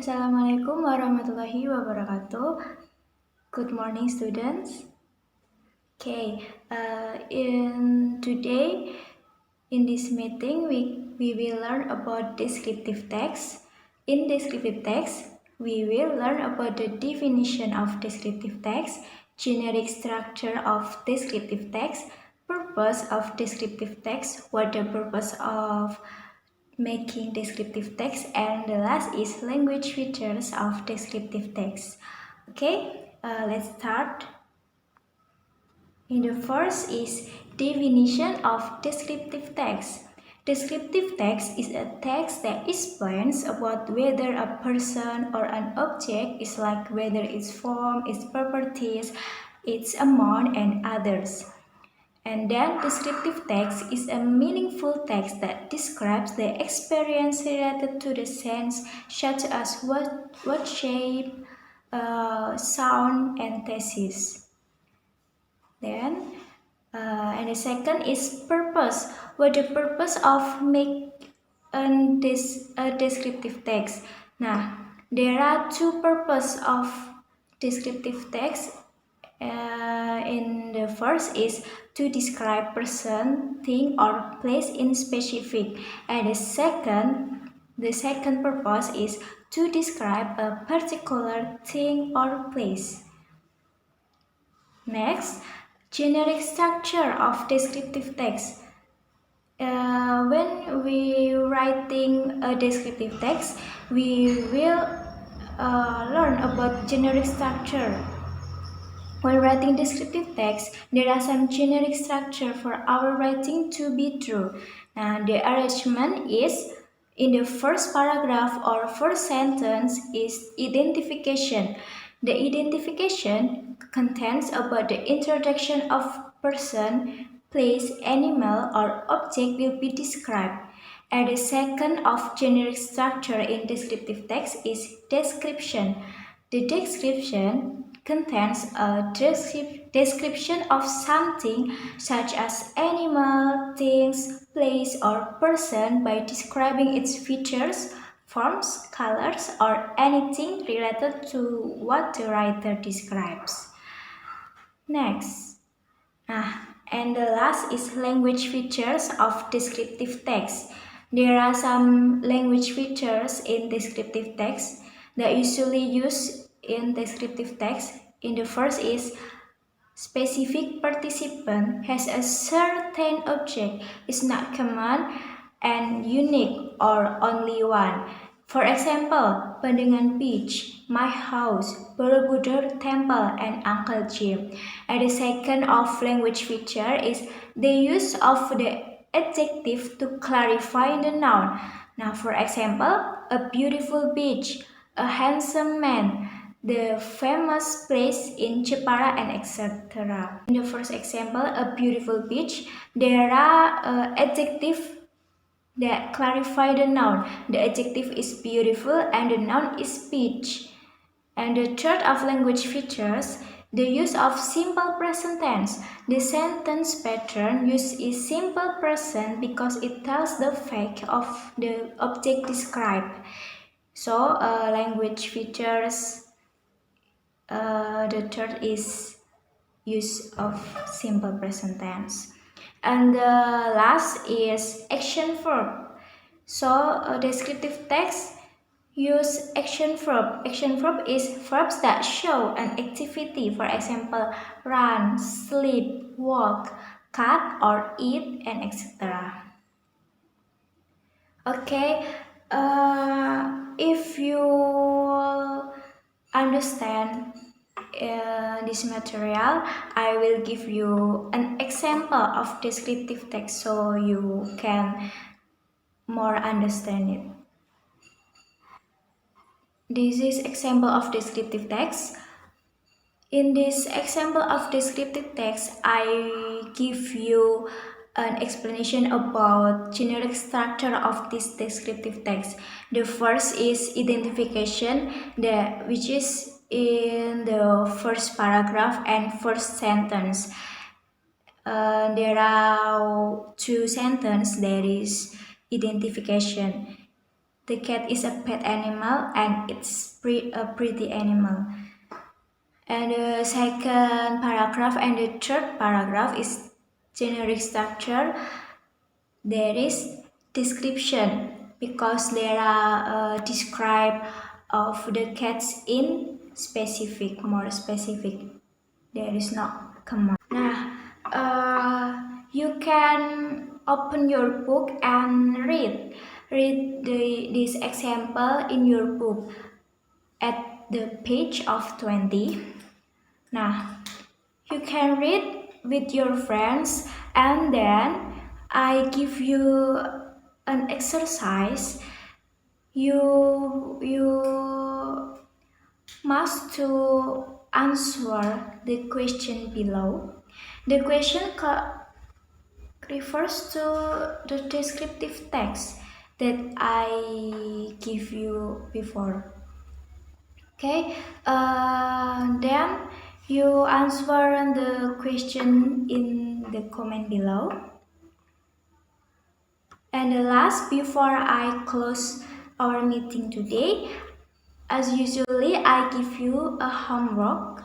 Assalamualaikum warahmatullahi wabarakatuh. Good morning, students. Okay, in this meeting, we will learn about descriptive text. In descriptive text, we will learn about the definition of descriptive text, generic structure of descriptive text, purpose of descriptive text, what the purpose of making descriptive text, and the last is language features of descriptive text. Okay, let's start. In the first is definition of descriptive text. Descriptive text is a text that explains about whether a person or an object is like whether its form, its properties, its amount, and others. And then descriptive text is a meaningful text that describes the experience related to the sense, such as what shape, sound, and thesis. Then, and the second is purpose. What the purpose of make a descriptive text? Nah, there are two purposes of descriptive text. In the first is to describe person, thing, or place in specific, and the second purpose is to describe a particular thing or place. Next, generic structure of descriptive text. When we writing a descriptive text, we will learn about generic structure. When writing descriptive text, there are some generic structure for our writing to be true. Now, the arrangement is in the first paragraph or first sentence is identification. The identification contains about the introduction of person, place, animal, or object will be described. And the second of generic structure in descriptive text is description. The description contains a description of something such as animal, things, place, or person by describing its features, forms, colors, or anything related to what the writer describes. Next. And the last is language features of descriptive text. There are some language features in descriptive text that usually used in descriptive text. In the first is specific participant has a certain object, is not common and unique or only one. For example, Pendengan Beach, My House, Borobudur Temple, and Uncle Jim. And the second of language feature is the use of the adjective to clarify the noun. Now, for example, a beautiful beach, a handsome man, the famous place in Jepara, and etc. In the first example, a beautiful beach, there are adjectives that clarify the noun. The adjective is beautiful and the noun is beach. And the third of language features, the use of simple present tense. The sentence pattern used is simple present because it tells the fact of the object described. So language features, the third is use of simple present tense. And the last is action verb. So descriptive text use action verb. Action verb is verbs that show an activity. For example, run, sleep, walk, cut, or eat, and etc. Okay, if you understand this material, I will give you an example of descriptive text so you can more understand it. This is example of descriptive text. In this example of descriptive text, I give you an explanation about generic structure of this descriptive text. The first is identification, which is in the first paragraph and first sentence. There are two sentences. There is identification. the cat is a pet animal and it's a pretty animal. And the second paragraph and the third paragraph is generic structure. There is description because there are describe of the cats in specific, more specific. There is no command. Nah, you can open your book and read this example in your book at the page of 20. Now, you can read with your friends and then I give you an exercise. You must to answer the question below. The question refers to the descriptive text that I give you before. Okay, then you answer the question in the comment below. And the last, before I close our meeting today, as usually, I give you a homework.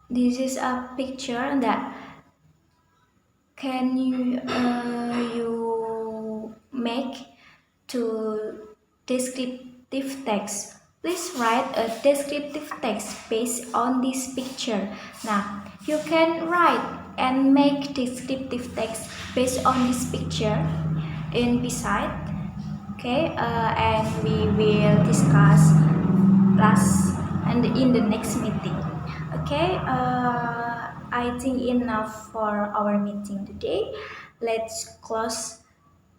This is a picture that can you make to descriptive text. Please write a descriptive text based on this picture. Now, you can write and make descriptive text based on this picture in beside. Okay, and we will discuss last and in the next meeting. Okay, I think enough for our meeting today. Let's close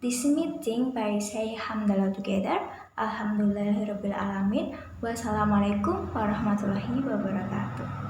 this meeting by saying Alhamdulillah together. Alhamdulillahirabbil alamin. Wassalamualaikum warahmatullahi wabarakatuh.